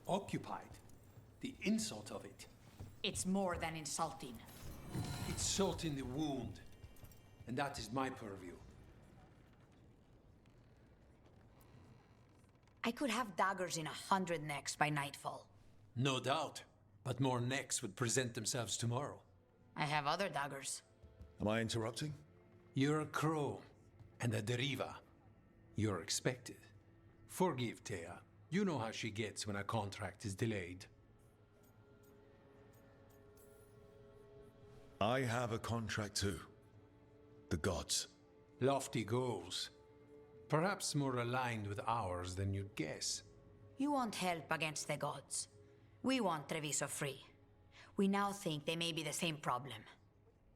occupied. The insult of it. It's more than insulting. It's salt in the wound. And that is my purview. I could have daggers in 100 necks by nightfall. No doubt. But more necks would present themselves tomorrow. I have other daggers. Am I interrupting? You're a crow. And a deriva. You're expected. Forgive Thea. You know how she gets when a contract is delayed. I have a contract too. The gods. Lofty goals. Perhaps more aligned with ours than you'd guess. You want help against the gods. We want Treviso free. We now think they may be the same problem.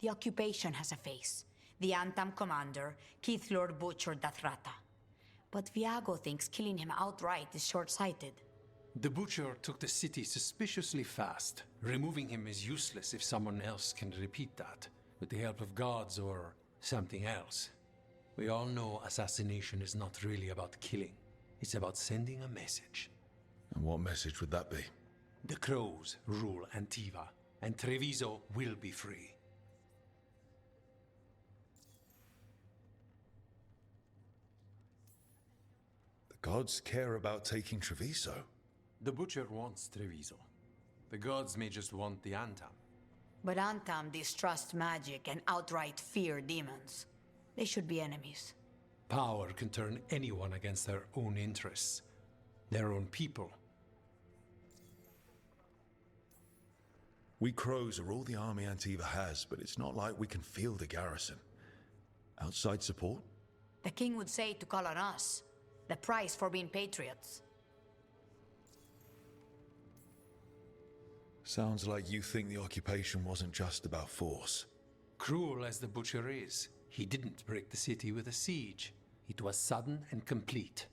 The occupation has a face. The Antam commander, Keith Lord Butcher Dathrata. But Viago thinks killing him outright is short-sighted. The Butcher took the city suspiciously fast. Removing him is useless if someone else can repeat that, with the help of gods or something else. We all know assassination is not really about killing. It's about sending a message. And what message would that be? The crows rule Antiva, and Treviso will be free. The gods care about taking Treviso. The Butcher wants Treviso. The gods may just want the Antam. But Antam distrust magic and outright fear demons. They should be enemies. Power can turn anyone against their own interests, their own people. We crows are all the army Antiva has, but it's not like we can field a garrison. Outside support? The king would say to call on us. The price for being patriots. Sounds like you think the occupation wasn't just about force. Cruel as the Butcher is, he didn't break the city with a siege. It was sudden and complete.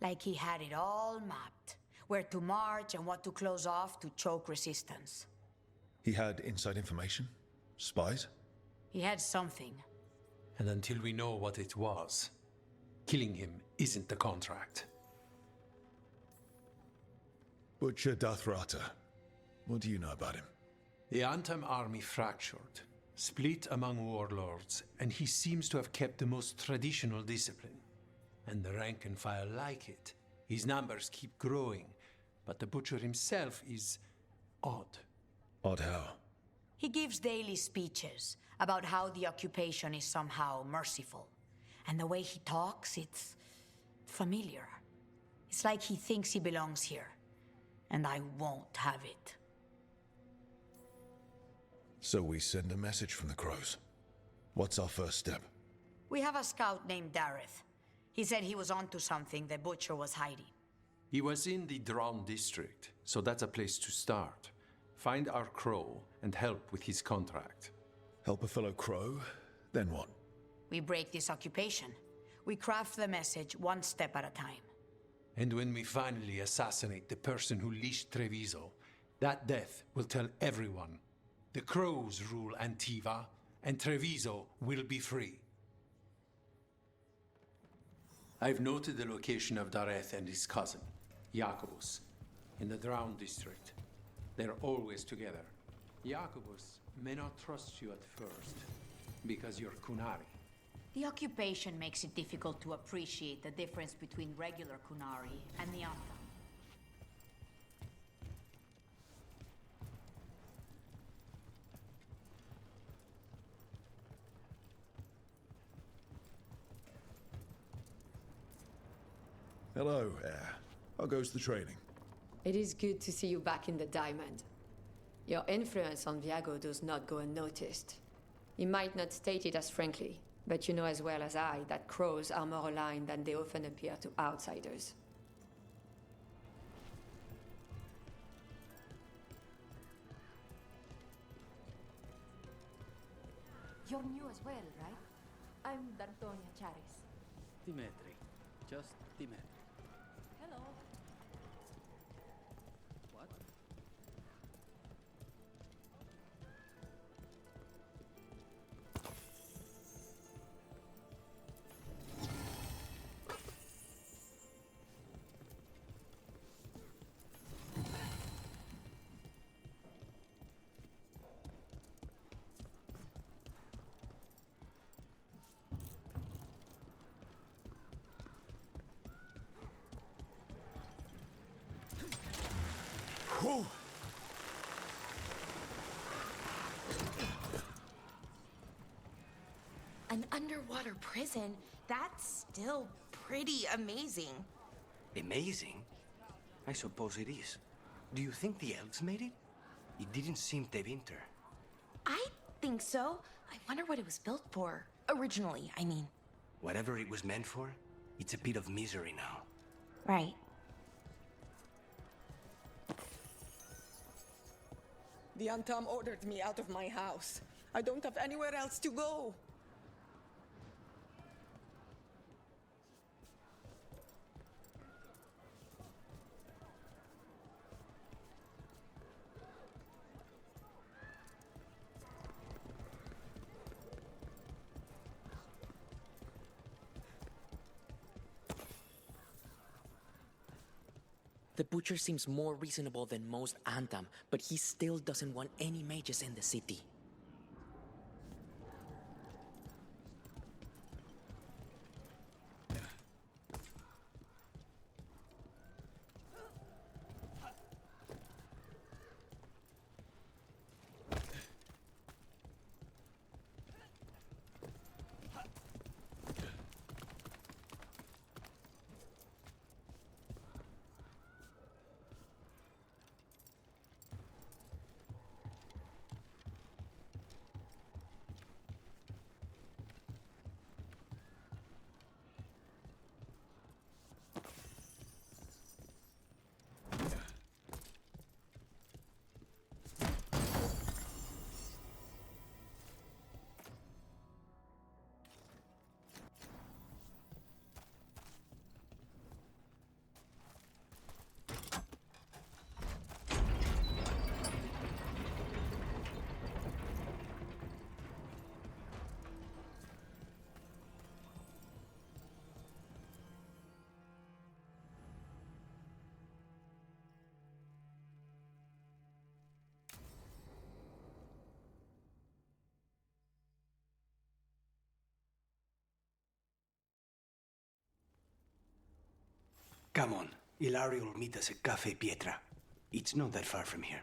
Like he had it all mapped. Where to march and what to close off to choke resistance. He had inside information? Spies? He had something. And until we know what it was, killing him isn't the contract. Butcher Dathrata. What do you know about him? The Antam army fractured, split among warlords, and he seems to have kept the most traditional discipline. And the rank and file like it. His numbers keep growing, but the Butcher himself is odd. Odd how? He gives daily speeches about how the occupation is somehow merciful. And the way he talks, it's familiar. It's like he thinks he belongs here. And I won't have it. So we send a message from the crows. What's our first step? We have a scout named Dareth. He said he was onto something the Butcher was hiding. He was in the Drown district, so that's a place to start. Find our crow and help with his contract. Help a fellow crow? Then what? We break this occupation. We craft the message one step at a time. And when we finally assassinate the person who leashed Treviso, that death will tell everyone. The crows rule Antiva, and Treviso will be free. I've noted the location of Dareth and his cousin, Jacobus, in the Drown district. They're always together. Jacobus may not trust you at first, because you're Kunari. The occupation makes it difficult to appreciate the difference between regular Kunari and the Antam. Hello, Air. How goes the training? It is good to see you back in the Diamond. Your influence on Viago does not go unnoticed. He might not state it as frankly, but you know as well as I that crows are more aligned than they often appear to outsiders. You're new as well, right? I'm Dartonia Charis. Dimitri. Just Dimitri. Hello. What? Whew. An underwater prison? That's still pretty amazing. Amazing? I suppose it is. Do you think the elves made it? It didn't seem to winter. I think so. I wonder what it was built for. Originally, I mean. Whatever it was meant for, it's a pit of misery now. Right. The Antam ordered me out of my house. I don't have anywhere else to go. The butcher seems more reasonable than most Antam, but he still doesn't want any mages in the city. Come on, Ilario will meet us at Cafe Pietra. It's not that far from here.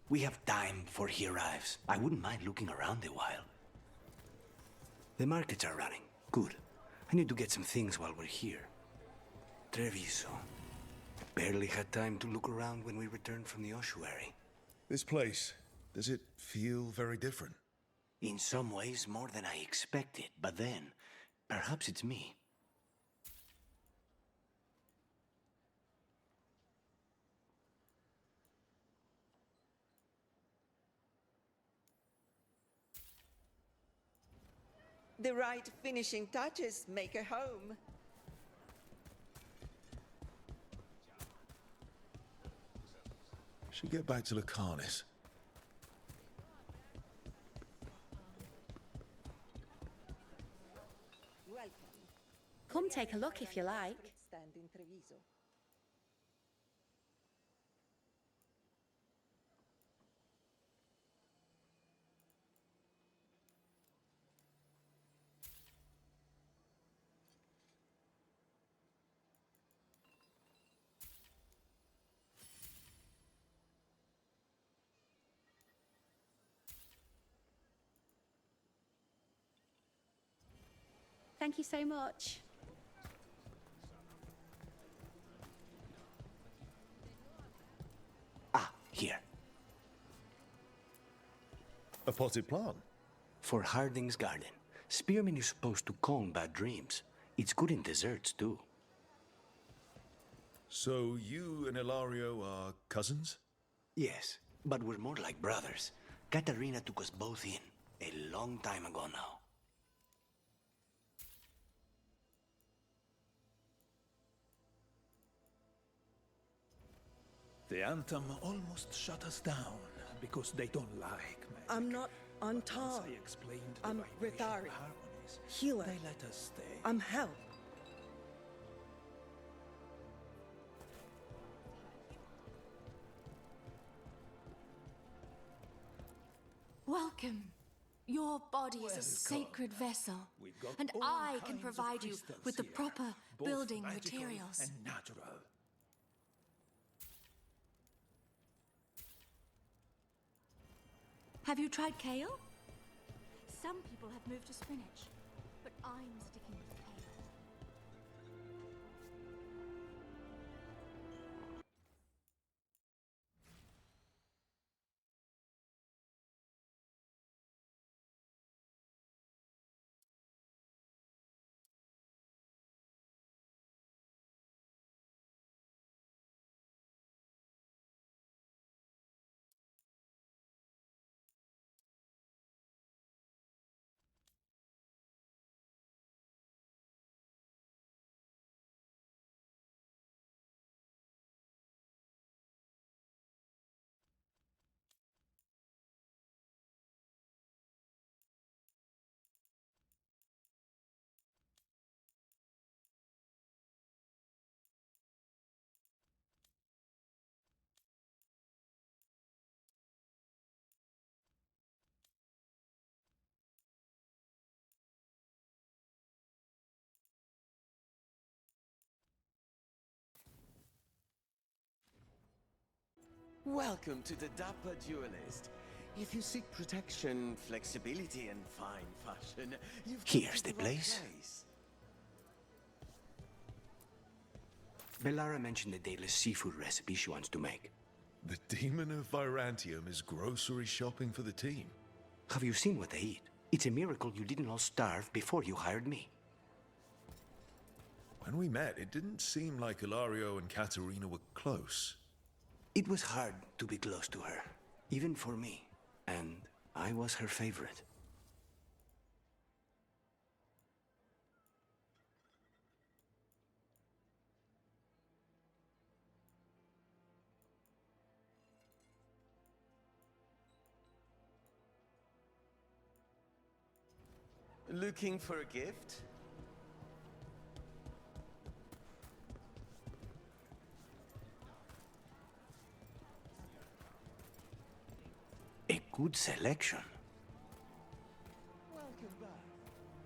We have time before he arrives. I wouldn't mind looking around a while. The markets are running. Good. I need to get some things while we're here. Treviso. Barely had time to look around when we returned from the ossuary. This place, does it feel very different? In some ways, more than I expected. But then, perhaps it's me. The right finishing touches make a home. Should get back to Lucanus. Welcome. Come take a look if you like. Stand in Treviso. Thank you so much. Ah, here. A potted plant? For Harding's garden. Spearmint is supposed to calm bad dreams. It's good in desserts, too. So you and Ilario are cousins? Yes, but we're more like brothers. Katarina took us both in, a long time ago now. The Antam almost shut us down because they don't like magic. I'm not Antam. Once I explained the I'm vibration Rethari. harmonies, Healer. they let us stay. I'm help. Welcome. Your body is a Welcome. sacred vessel, We've got and all I can kinds of provide you crystals with the here, proper both building magical materials. and natural. Have you tried kale? Some people have moved to spinach, but I'm sticking with kale. Welcome to the Dapper Duelist. If you seek protection, flexibility, and fine fashion, you've come Here's to the right place. Bellara mentioned the daedalus seafood recipe she wants to make. The demon of Virantium is grocery shopping for the team. Have you seen what they eat? It's a miracle you didn't all starve before you hired me. When we met, it didn't seem like Ilario and Katerina were close. It was hard to be close to her, even for me. And I was her favorite. Looking for a gift? A good selection.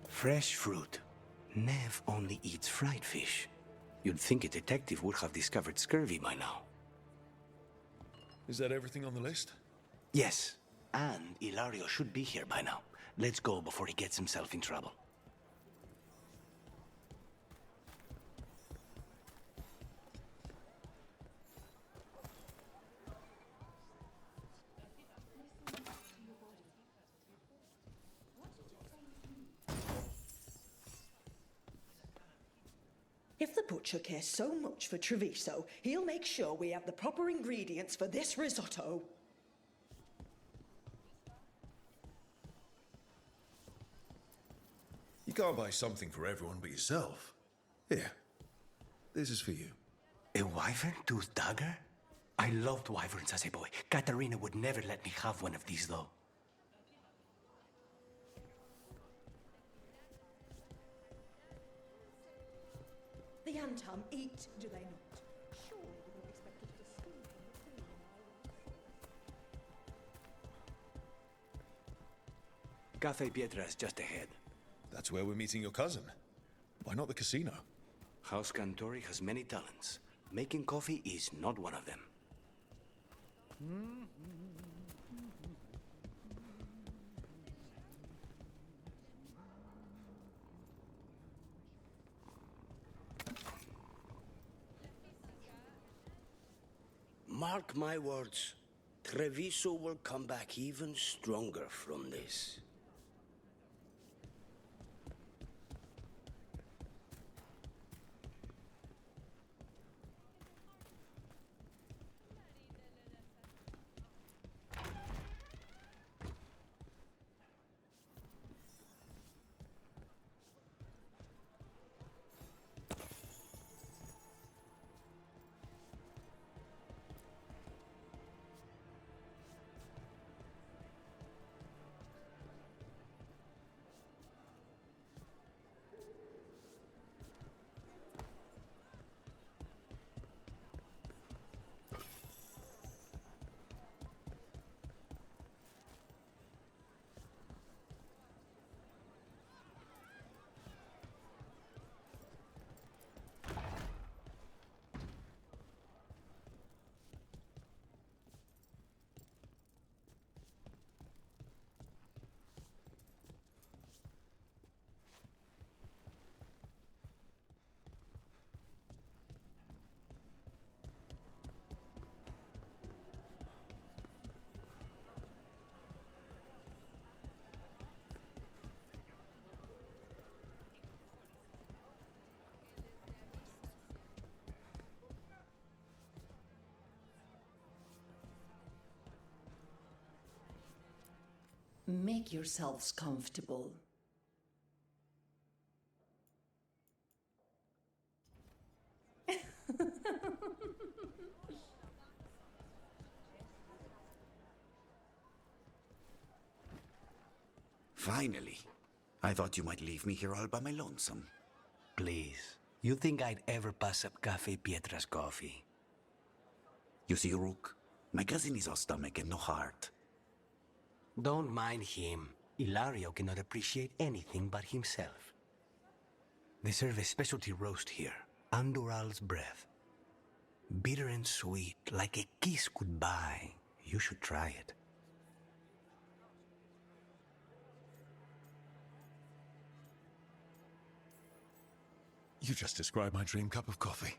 Fresh fruit. Nev only eats fried fish. You'd think a detective would have discovered scurvy by now. Is that everything on the list? Yes, and Ilario should be here by now. Let's go before he gets himself in trouble. If the butcher cares so much for Treviso, he'll make sure we have the proper ingredients for this risotto. You can't buy something for everyone but yourself. Here, this is for you. A wyvern tooth dagger? I loved wyverns as a boy. Katerina would never let me have one of these, though. The Antam eat, do they not? Surely you don't expect us to steal from the queen. Cafe Pietra is just ahead. That's where we're meeting your cousin. Why not the casino? House Cantori has many talents. Making coffee is not one of them. Mark my words, Treviso will come back even stronger from this. Make yourselves comfortable. Finally. I thought you might leave me here all by my lonesome. Please. You think I'd ever pass up Cafe Pietra's coffee? You see, Rook, my cousin is all stomach and no heart. Don't mind him. Ilario cannot appreciate anything but himself. They serve a specialty roast here, Andoral's breath. Bitter and sweet, like a kiss goodbye. You should try it. You just described my dream cup of coffee.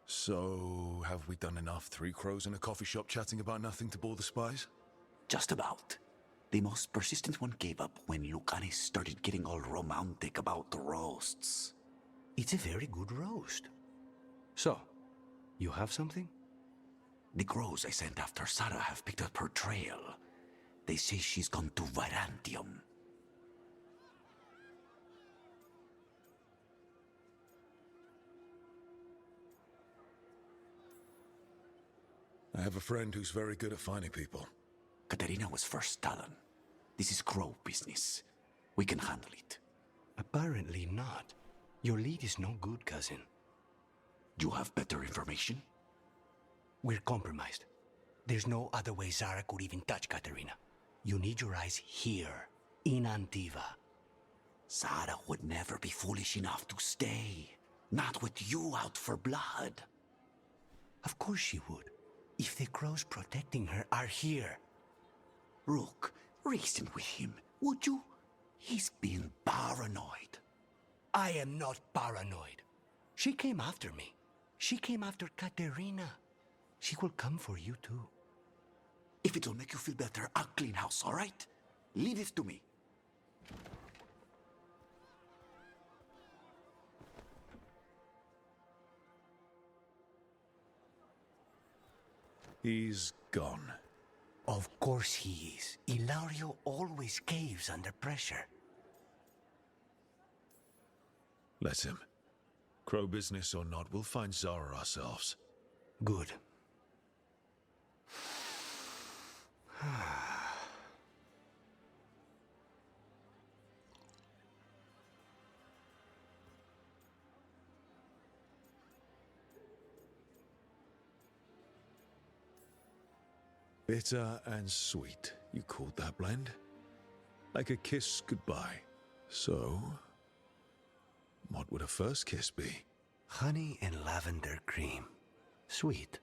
So, have we done enough Three Crows in a coffee shop chatting about nothing to bore the spies? Just about. The most persistent one gave up when Lucanis started getting all romantic about the roasts. It's a very good roast. So, you have something? The crows I sent after Sarah have picked up her trail. They say she's gone to Virantium. I have a friend who's very good at finding people. Katerina was first Talon. This is crow business. We can handle it. Apparently not. Your lead is no good, cousin. You have better information? We're compromised. There's no other way Zara could even touch Katerina. You need your eyes here, in Antiva. Zara would never be foolish enough to stay. Not with you out for blood. Of course she would. If the crows protecting her are here. Rook, reason with him, would you? He's being paranoid. I am not paranoid. She came after me. She came after Katerina. She will come for you too. If it'll make you feel better, I'll clean house, all right? Leave it to me. He's gone. Of course he is. Ilario always caves under pressure. Let him. Crow business or not, we'll find Zara ourselves. Good. Bitter and sweet, you called that blend? Like a kiss goodbye. So, what would a first kiss be? Honey and lavender cream. Sweet.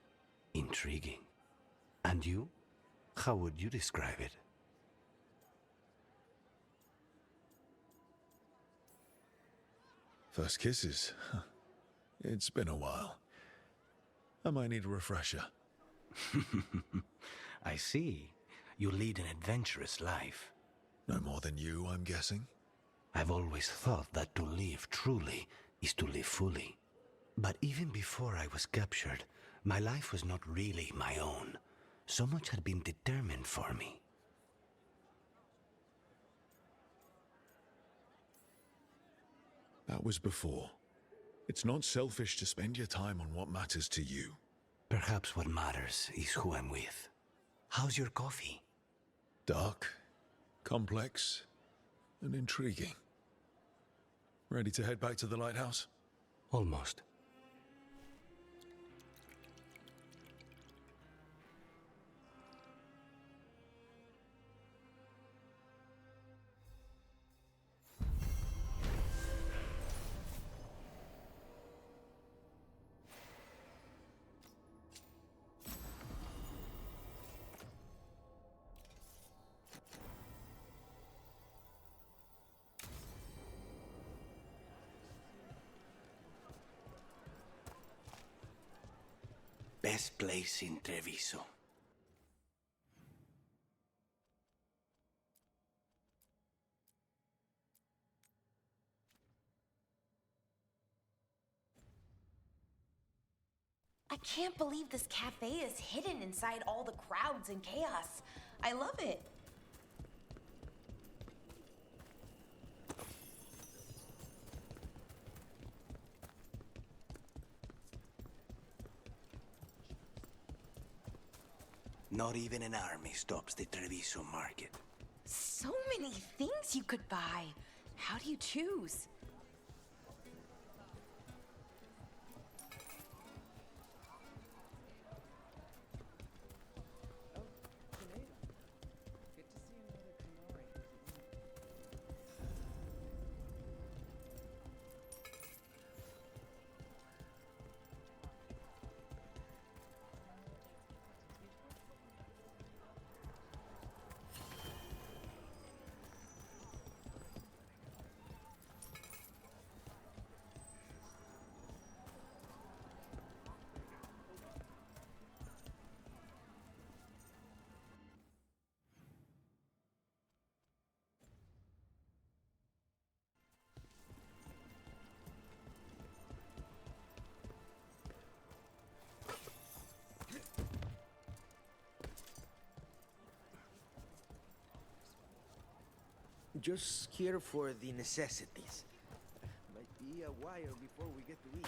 Intriguing. And you? How would you describe it? First kisses? Huh. It's been a while. I might need a refresher. I see. You lead an adventurous life. No more than you, I'm guessing? I've always thought that to live truly is to live fully. But even before I was captured, my life was not really my own. So much had been determined for me. That was before. It's not selfish to spend your time on what matters to you. Perhaps what matters is who I'm with. How's your coffee? Dark, complex, and intriguing. Ready to head back to the lighthouse? Almost. Best place in Treviso. I can't believe this cafe is hidden inside all the crowds and chaos. I love it. Not even an army stops the Treviso market. So many things you could buy. How do you choose? Just here for the necessities. Might be a while before we get to eat.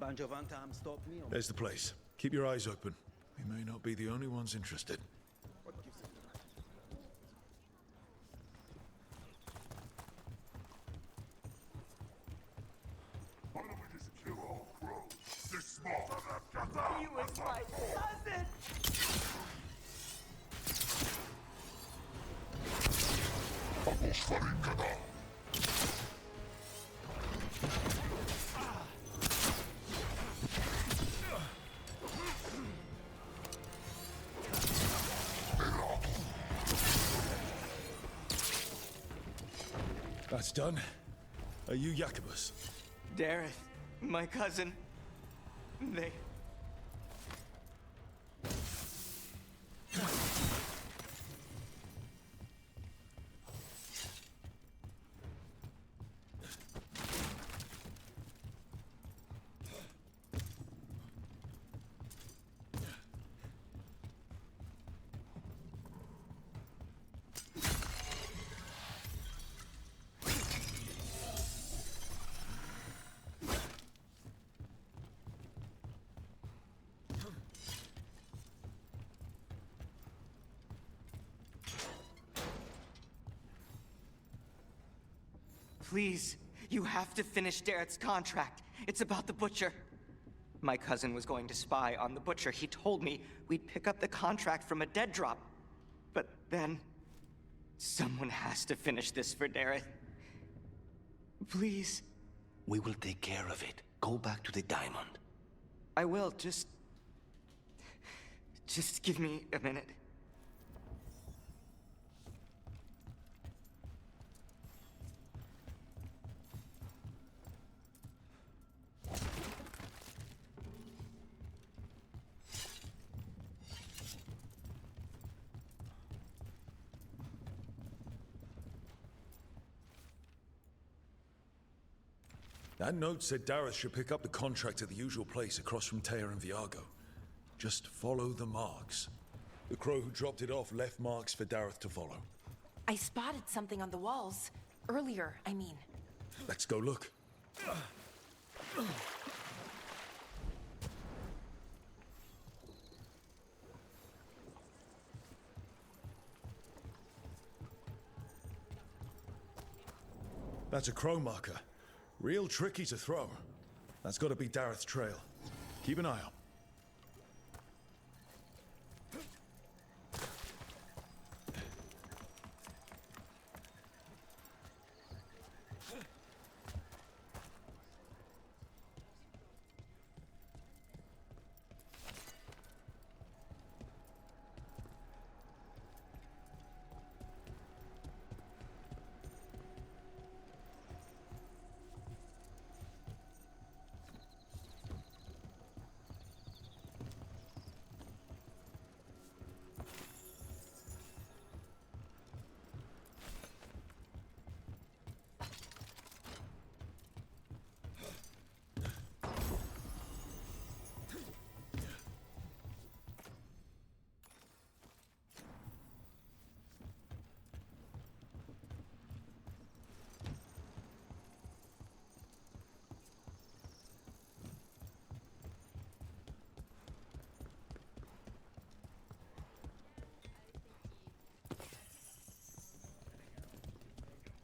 Banjovantam stopped me on... There's the place. Keep your eyes open. We may not be the only ones interested. He was my cousin! That's done. Are you Jacobus? Dareth, my cousin. They... Please, you have to finish Dareth's contract. It's about the Butcher. My cousin was going to spy on the Butcher. He told me we'd pick up the contract from a dead drop. But then... someone has to finish this for Dareth. Please. We will take care of it. Go back to the diamond. I will, just give me a minute. That note said Dareth should pick up the contract at the usual place across from Teir and Viago. Just follow the marks. The crow who dropped it off left marks for Dareth to follow. I spotted something on the walls. Earlier, I mean. Let's go look. That's a crow marker. Real tricky to throw. That's got to be Dareth's trail. Keep an eye out.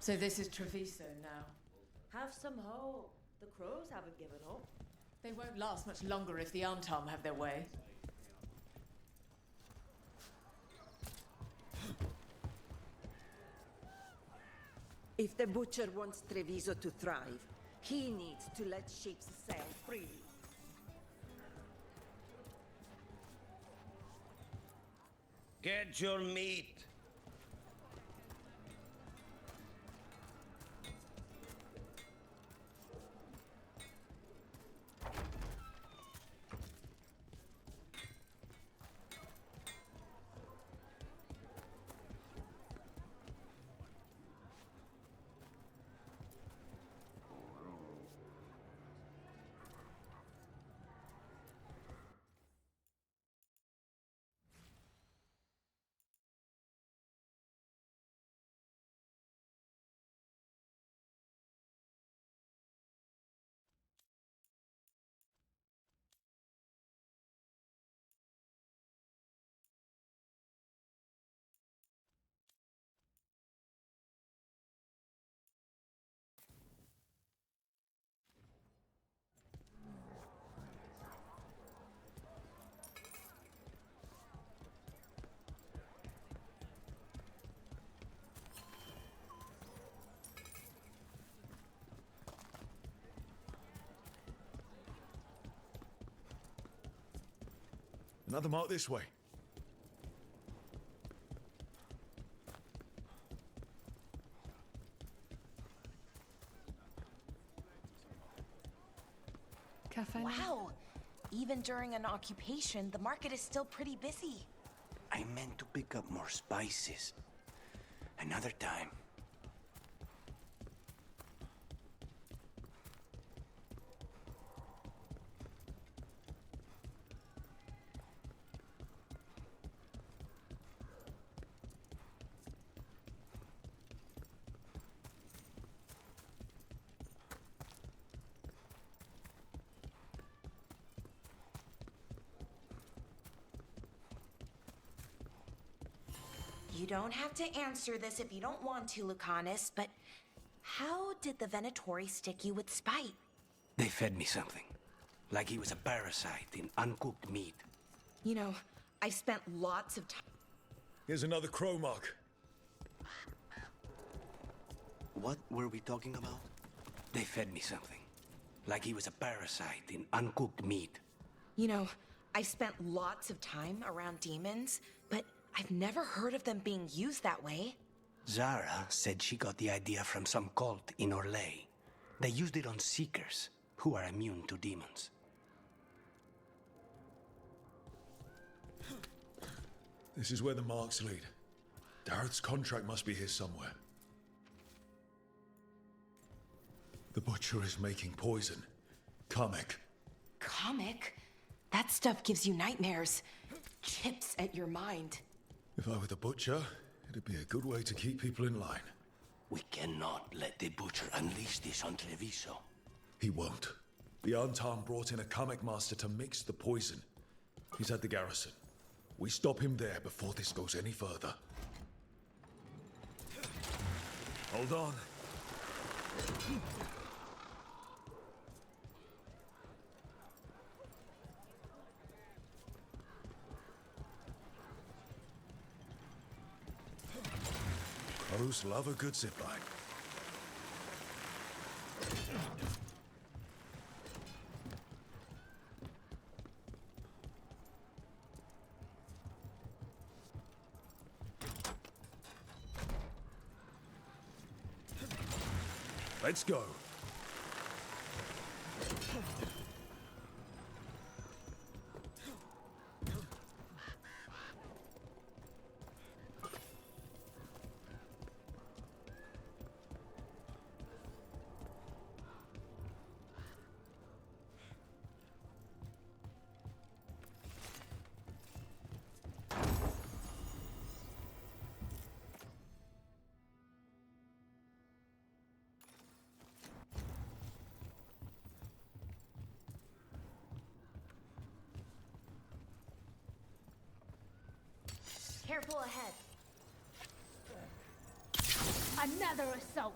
So this is Treviso now. Have some hope. The crows haven't given up. They won't last much longer if the Antam have their way. If the butcher wants Treviso to thrive, he needs to let sheep sail freely. Get your meat. Another mark this way. Wow. Even during an occupation, the market is still pretty busy. I meant to pick up more spices. Another time. You don't have to answer this if you don't want to, Lucanus, but how did the Venatori stick you with spite? They fed me something. Like he was a parasite in uncooked meat. You know, I've spent lots of time. Here's another crow mark. What were we talking about? They fed me something. Like he was a parasite in uncooked meat. You know, I've spent lots of time around demons, but I've never heard of them being used that way. Zara said she got the idea from some cult in Orlais. They used it on Seekers, who are immune to demons. This is where the marks lead. Dareth's contract must be here somewhere. The butcher is making poison. Comic. Comic? That stuff gives you nightmares. Chips at your mind. If I were the butcher, it'd be a good way to keep people in line. We cannot let the butcher unleash this on Treviso. He won't. The Antam brought in a comic master to mix the poison. He's at the garrison. We stop him there before this goes any further. Hold on. Crows love a good zipline. Let's go. Careful ahead. Another assault.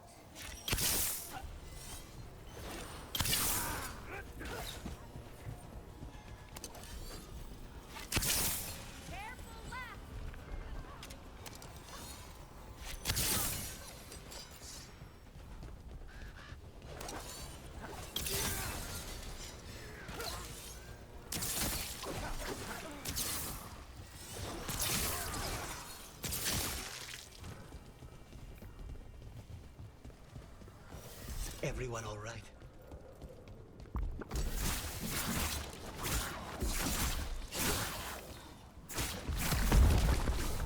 Everyone all right?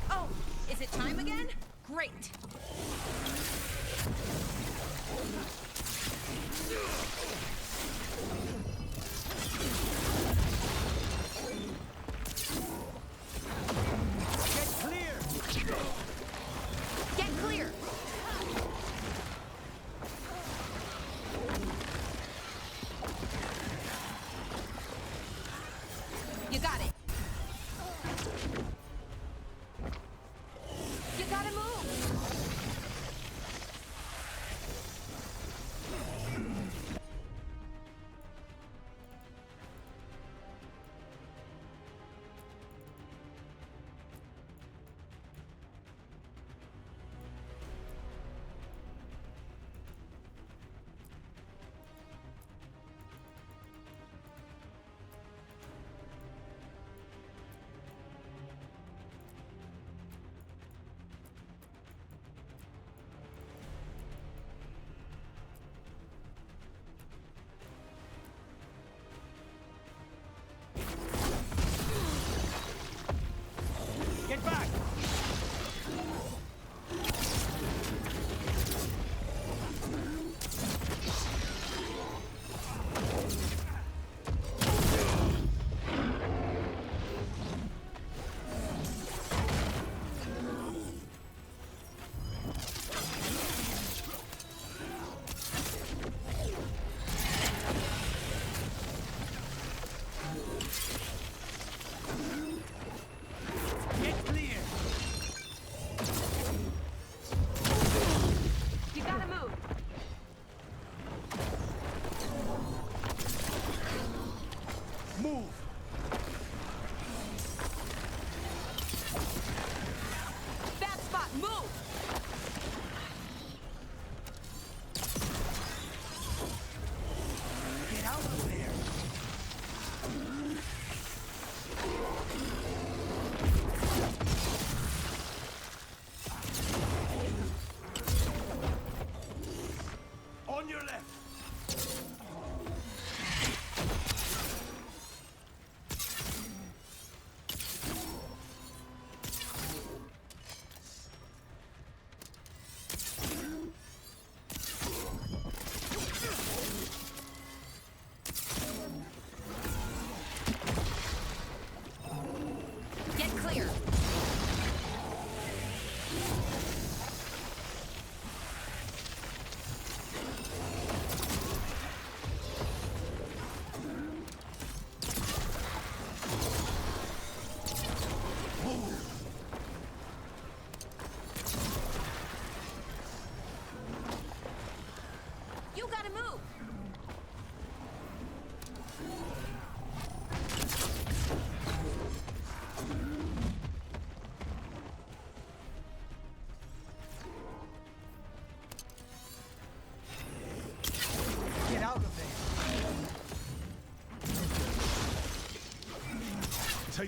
Oh, is it time again? Great. Get clear! You got it. You gotta move.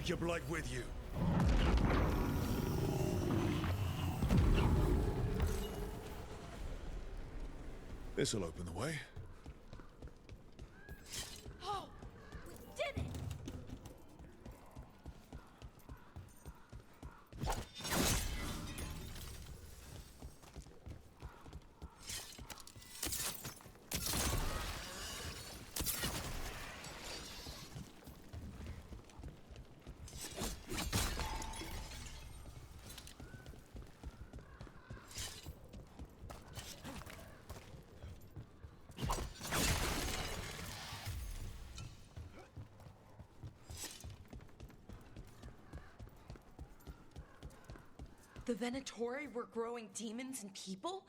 Take your blight with you. This'll open the way. Oh, we did it! The Venatori were growing demons and people?